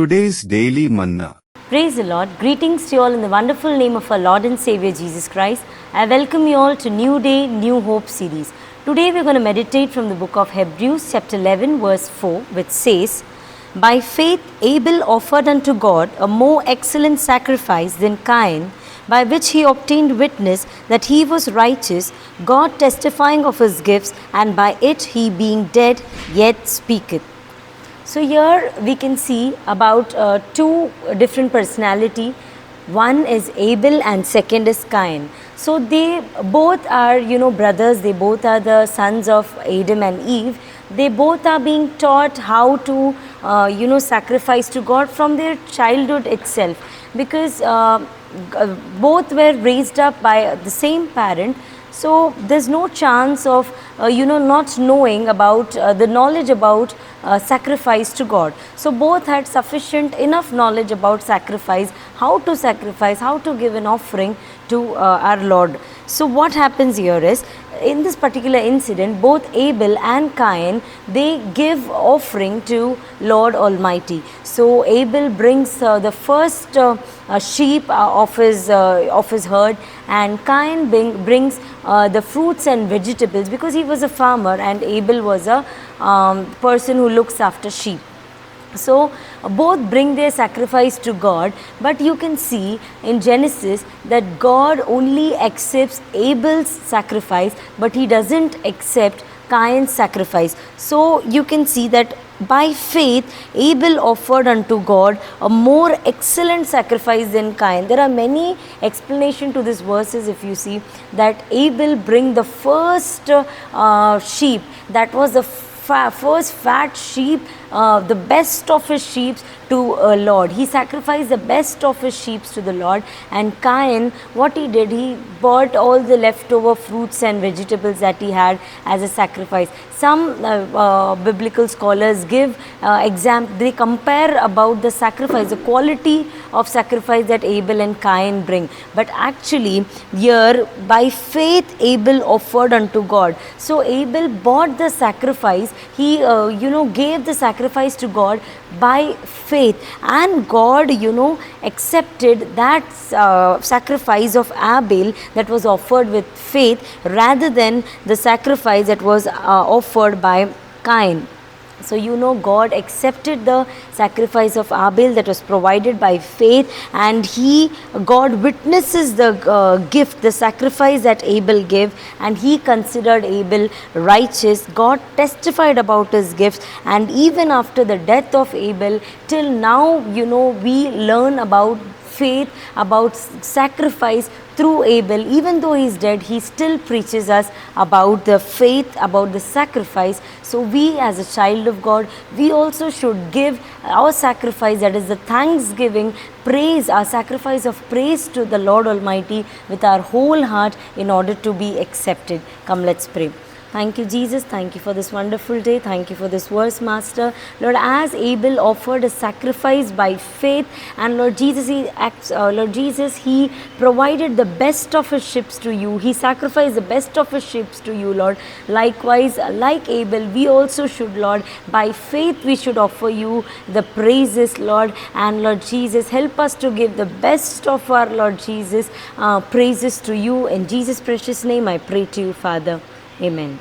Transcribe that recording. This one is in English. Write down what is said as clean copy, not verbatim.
Today's Daily Manna. Praise the Lord. Greetings to you all in the wonderful name of our Lord and Savior Jesus Christ. I welcome you all to New Day, New Hope series. Today we are going to meditate from the book of Hebrews chapter 11 verse 4, which says, "By faith Abel offered unto God a more excellent sacrifice than Cain, by which he obtained witness that he was righteous, God testifying of his gifts, and by it he being dead yet speaketh." So here we can see about two different personality. One is Abel and second is Cain. So they both are, brothers. They both are the sons of Adam and Eve. They both are being taught how to, sacrifice to God from their childhood itself, because both were raised up by the same parent. So there's no chance of not knowing about the knowledge about sacrifice to God. So both had sufficient enough knowledge about sacrifice, how to give an offering to our Lord. So what happens here is, in this particular incident, both Abel and Cain, they give offering to Lord Almighty. So Abel brings the first sheep of his herd, and Cain brings the fruits and vegetables, because he was a farmer and Abel was a person who looks after sheep. So both bring their sacrifice to God, but you can see in Genesis that God only accepts Abel's sacrifice, but he doesn't accept Cain's sacrifice. So you can see that by faith Abel offered unto God a more excellent sacrifice than Cain. There are many explanations to these verses. If you see that Abel bring the first sheep, that was the first fat sheep, the best of his sheep to Lord. He sacrificed the best of his sheep to the Lord. And Cain, what he did, he bought all the leftover fruits and vegetables that he had as a sacrifice. Some biblical scholars give they compare about the sacrifice, the quality of sacrifice that Abel and Cain bring. But actually here, by faith Abel offered unto God. So Abel bought the sacrifice. He gave the sacrifice to God by faith, and God accepted that sacrifice of Abel that was offered with faith, rather than the sacrifice that was offered by Cain. So God accepted the sacrifice of Abel that was provided by faith, and God witnesses the gift, the sacrifice that Abel gave, and he considered Abel righteous. God testified about his gifts, and even after the death of Abel, till now we learn about faith, about sacrifice through Abel. Even though he is dead, he still preaches us about the faith, about the sacrifice. So we, as a child of God, we also should give our sacrifice, that is the thanksgiving, praise, our sacrifice of praise to the Lord Almighty with our whole heart, in order to be accepted. Come, let's pray. Thank you, Jesus. Thank you for this wonderful day. Thank you for this verse, Master. Lord, as Abel offered a sacrifice by faith, and Lord Jesus, he provided the best of his sheep to you. He sacrificed the best of his sheep to you, Lord. Likewise, like Abel, we also should, Lord, by faith we should offer you the praises, Lord. And Lord Jesus, help us to give the best of our, Lord Jesus, praises to you. In Jesus' precious name I pray to you, Father. Amen.